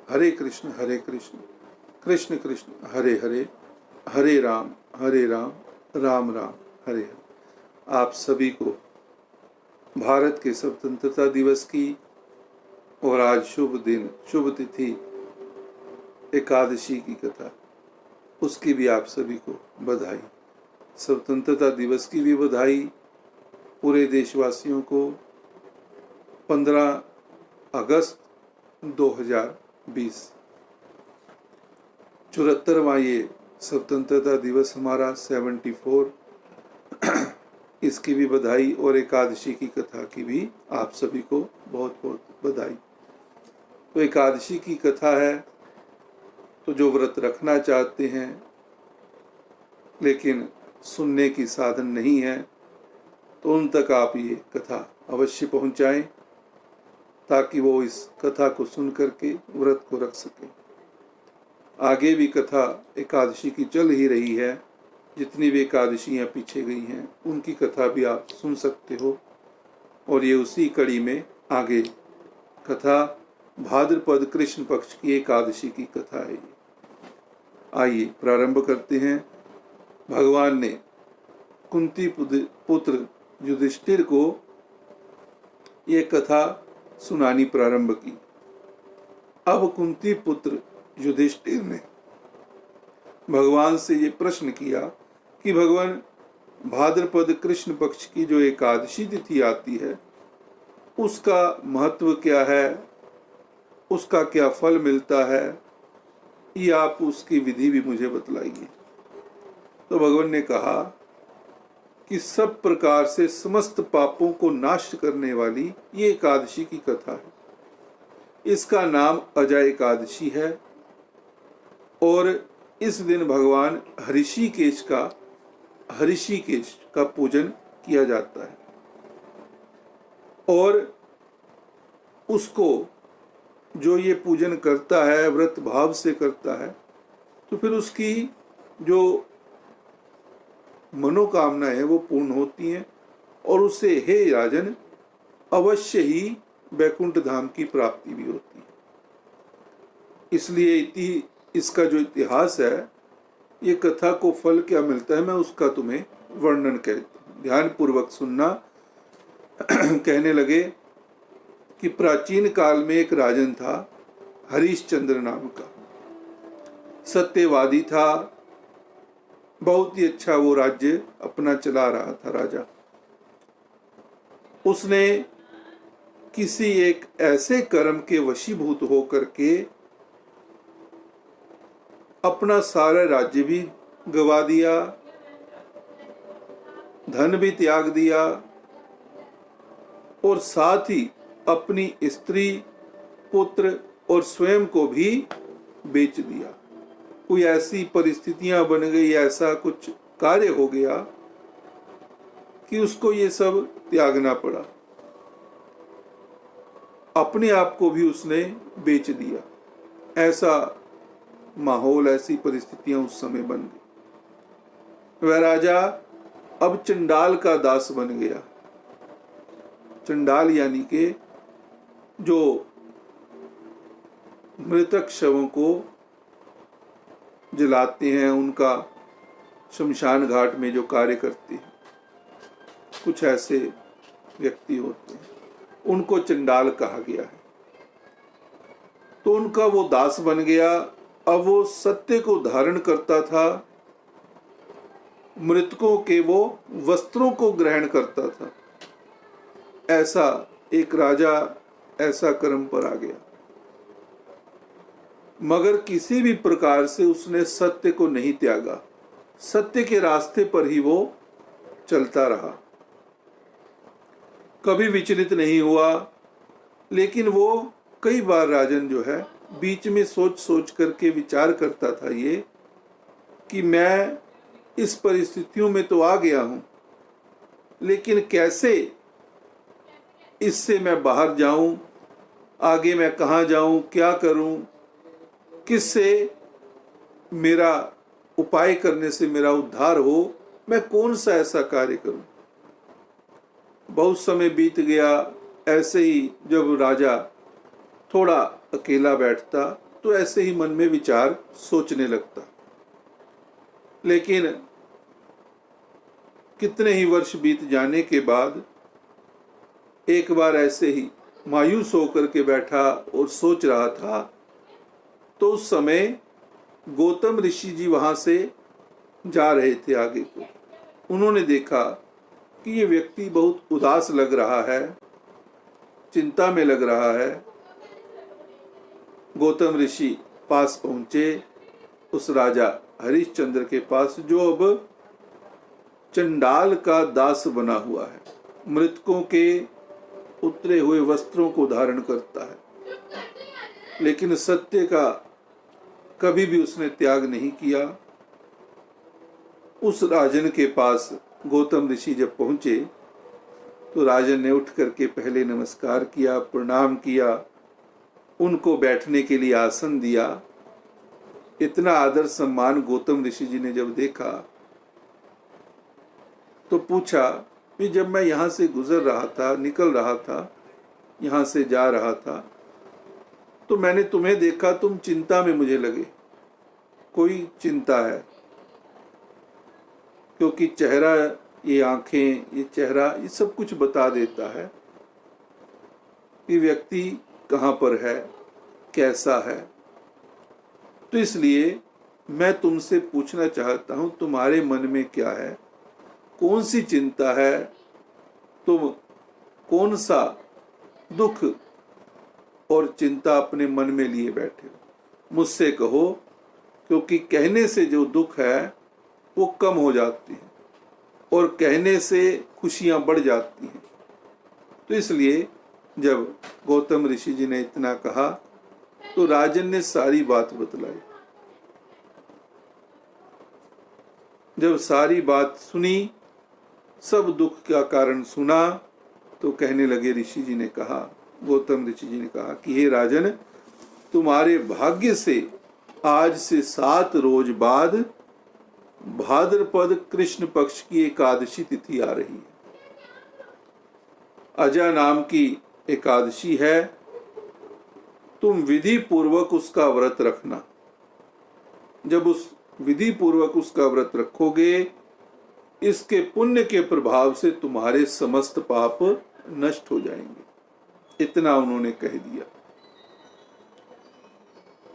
हरे कृष्ण कृष्ण कृष्ण हरे हरे, हरे राम राम राम हरे हरे। आप सभी को भारत के स्वतंत्रता दिवस की और आज शुभ दिन, शुभ तिथि एकादशी की कथा, उसकी भी आप सभी को बधाई। स्वतंत्रता दिवस की भी बधाई पूरे देशवासियों को। 15 अगस्त 2020 74वां ये स्वतंत्रता दिवस हमारा 74, इसकी भी बधाई और एकादशी की कथा की भी आप सभी को बहुत बहुत बधाई। तो एकादशी की कथा है, तो जो व्रत रखना चाहते हैं लेकिन सुनने की साधन नहीं है, तो उन तक आप ये कथा अवश्य पहुंचाएं ताकि वो इस कथा को सुन करके व्रत को रख सकें। आगे भी कथा एकादशी की चल ही रही है, जितनी भी एकादशियां पीछे गई हैं उनकी कथा भी आप सुन सकते हो। और ये उसी कड़ी में आगे कथा भाद्रपद कृष्ण पक्ष की एकादशी की कथा है। आइए प्रारंभ करते हैं। भगवान ने कुंती पुत्र युधिष्ठिर को ये कथा सुनानी प्रारंभ की। अब कुंती पुत्र युधिष्ठिर ने भगवान से ये प्रश्न किया कि भगवान, भाद्रपद कृष्ण पक्ष की जो एकादशी तिथि आती है उसका महत्व क्या है, उसका क्या फल मिलता है, ये आप उसकी विधि भी मुझे बतलाइए। तो भगवान ने कहा कि सब प्रकार से समस्त पापों को नाश करने वाली ये एकादशी की कथा है। इसका नाम अजय एकादशी है और इस दिन भगवान ऋषिकेश का पूजन किया जाता है और उसको जो ये पूजन करता है, व्रत भाव से करता है, तो फिर उसकी जो मनोकामना है वो पूर्ण होती हैं और उसे हे राजन अवश्य ही वैकुंठ धाम की प्राप्ति भी होती है। इसलिए इसका जो इतिहास है, ये कथा को फल क्या मिलता है, मैं उसका तुम्हें वर्णन कहता हूं, ध्यान पूर्वक सुनना। कहने लगे कि प्राचीन काल में एक राजन था, हरिश्चंद्र नाम का, सत्यवादी था, बहुत ही अच्छा वो राज्य अपना चला रहा था राजा। उसने किसी एक ऐसे कर्म के वशीभूत होकर के अपना सारा राज्य भी गवा दिया, धन भी त्याग दिया और साथ ही अपनी स्त्री, पुत्र और स्वयं को भी बेच दिया। कोई ऐसी परिस्थितियां बन गई, ऐसा कुछ कार्य हो गया कि उसको ये सब त्यागना पड़ा। अपने आप को भी उसने बेच दिया। ऐसा माहौल, ऐसी परिस्थितियां उस समय बन गई। वह राजा अब चंडाल का दास बन गया। चंडाल यानी कि जो मृतक शवों को जलाते हैं, उनका शमशान घाट में जो कार्य करते हैं, कुछ ऐसे व्यक्ति होते हैं, उनको चंडाल कहा गया है। तो उनका वो दास बन गया। अब वो सत्य को धारण करता था, मृतकों के वो वस्त्रों को ग्रहण करता था। ऐसा एक राजा ऐसा कर्म पर आ गया, मगर किसी भी प्रकार से उसने सत्य को नहीं त्यागा। सत्य के रास्ते पर ही वो चलता रहा, कभी विचलित नहीं हुआ। लेकिन वो कई बार राजन जो है बीच में सोच सोच करके विचार करता था ये कि मैं इस परिस्थितियों में तो आ गया हूं, लेकिन कैसे इससे मैं बाहर जाऊं, आगे मैं कहां जाऊं, क्या करूं, किससे मेरा उपाय करने से मेरा उद्धार हो, मैं कौन सा ऐसा कार्य करूं। बहुत समय बीत गया। ऐसे ही जब राजा थोड़ा अकेला बैठता तो ऐसे ही मन में विचार सोचने लगता। लेकिन कितने ही वर्ष बीत जाने के बाद एक बार ऐसे ही मायूस होकर के बैठा और सोच रहा था, तो उस समय गौतम ऋषि जी वहां से जा रहे थे आगे को। उन्होंने देखा कि ये व्यक्ति बहुत उदास लग रहा है, चिंता में लग रहा है। गौतम ऋषि पास पहुंचे उस राजा हरिश्चंद्र के पास, जो अब चंडाल का दास बना हुआ है, मृतकों के उतरे हुए वस्त्रों को धारण करता है, लेकिन सत्य का कभी भी उसने त्याग नहीं किया। उस राजन के पास गौतम ऋषि जब पहुंचे तो राजन ने उठ करके पहले नमस्कार किया, प्रणाम किया, उनको बैठने के लिए आसन दिया। इतना आदर सम्मान गौतम ऋषि जी ने जब देखा तो पूछा कि जब मैं यहाँ से गुजर रहा था, निकल रहा था, यहाँ से जा रहा था, तो मैंने तुम्हें देखा, तुम चिंता में मुझे लगे, कोई चिंता है? क्योंकि चेहरा, ये आंखें, ये चेहरा, ये सब कुछ बता देता है कि व्यक्ति कहाँ पर है, कैसा है। तो इसलिए मैं तुमसे पूछना चाहता हूं, तुम्हारे मन में क्या है, कौन सी चिंता है, तुम कौन सा दुख और चिंता अपने मन में लिए बैठे हो? मुझसे कहो, क्योंकि कहने से जो दुख है वो कम हो जाती है और कहने से खुशियां बढ़ जाती हैं। तो इसलिए जब गौतम ऋषि जी ने इतना कहा तो राजन ने सारी बात बतलाई। जब सारी बात सुनी, सब दुख का कारण सुना, तो कहने लगे, ऋषि जी ने कहा, गौतम ऋषि जी ने कहा कि हे राजन, तुम्हारे भाग्य से आज से 7 रोज बाद भाद्रपद कृष्ण पक्ष की एकादशी तिथि आ रही है। अजा नाम की एकादशी है। तुम विधि पूर्वक उसका व्रत रखना। जब उस विधि पूर्वक उसका व्रत रखोगे, इसके पुण्य के प्रभाव से तुम्हारे समस्त पाप नष्ट हो जाएंगे। इतना उन्होंने कह दिया।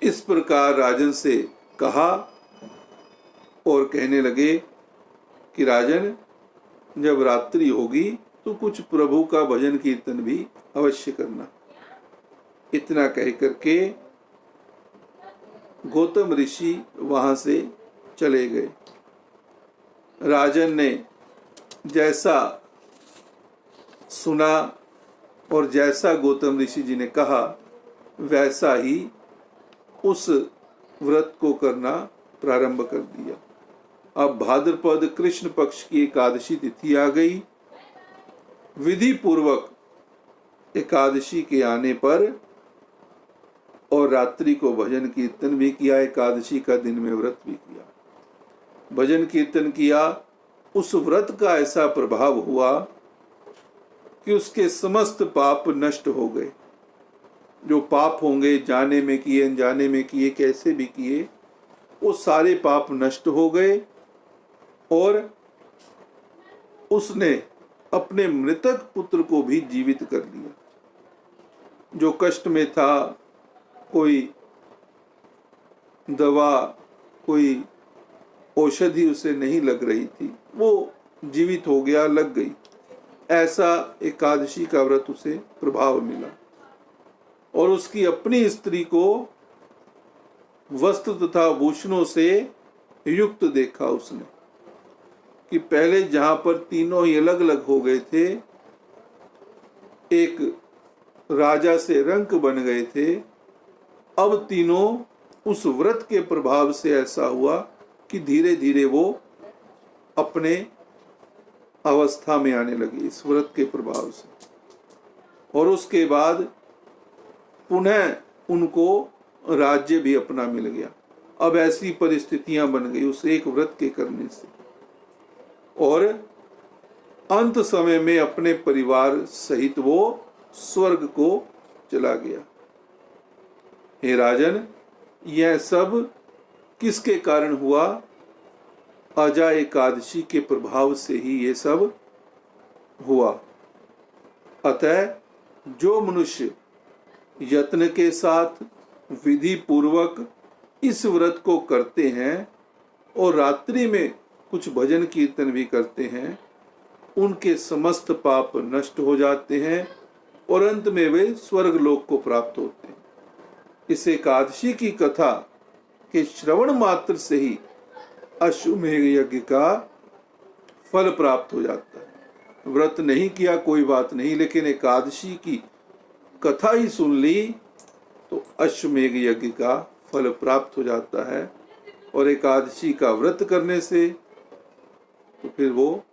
इस प्रकार राजन से कहा और कहने लगे कि राजन, जब रात्रि होगी तो कुछ प्रभु का भजन कीर्तन भी अवश्य करना। इतना कह करके गौतम ऋषि वहां से चले गए। राजन ने जैसा सुना और जैसा गौतम ऋषि जी ने कहा, वैसा ही उस व्रत को करना प्रारंभ कर दिया। अब भाद्रपद कृष्ण पक्ष की एकादशी तिथि आ गई। विधि पूर्वक एकादशी के आने पर और रात्रि को भजन कीर्तन भी किया, एकादशी का दिन में व्रत भी किया, भजन कीर्तन किया। उस व्रत का ऐसा प्रभाव हुआ कि उसके समस्त पाप नष्ट हो गए। जो पाप होंगे, जाने में किए, अनजाने में किए, कैसे भी किए, वो सारे पाप नष्ट हो गए। और उसने अपने मृतक पुत्र को भी जीवित कर लिया। जो कष्ट में था, कोई दवा, कोई औषधि उसे नहीं लग रही थी, वो जीवित हो गया, लग गई। ऐसा एकादशी का व्रत उसे प्रभाव मिला। और उसकी अपनी स्त्री को वस्त्र तथा भूषणों से युक्त देखा उसने, कि पहले जहां पर तीनों ही अलग अलग हो गए थे, एक राजा से रंक बन गए थे, अब तीनों उस व्रत के प्रभाव से ऐसा हुआ कि धीरे धीरे वो अपने अवस्था में आने लगे इस व्रत के प्रभाव से। और उसके बाद पुनः उनको राज्य भी अपना मिल गया। अब ऐसी परिस्थितियां बन गई उस एक व्रत के करने से। और अंत समय में अपने परिवार सहित वो स्वर्ग को चला गया। हे राजन, यह सब किसके कारण हुआ? अजा एकादशी के प्रभाव से ही ये सब हुआ। अतः जो मनुष्य यत्न के साथ विधि पूर्वक इस व्रत को करते हैं और रात्रि में कुछ भजन कीर्तन भी करते हैं, उनके समस्त पाप नष्ट हो जाते हैं और अंत में वे स्वर्ग लोक को प्राप्त होते हैं। इस एकादशी की कथा के श्रवण मात्र से ही अश्वमेध यज्ञ का फल प्राप्त हो जाता है। व्रत नहीं किया कोई बात नहीं, लेकिन एकादशी की कथा ही सुन ली तो अश्वमेध यज्ञ का फल प्राप्त हो जाता है। और एकादशी का व्रत करने से तो फिर वो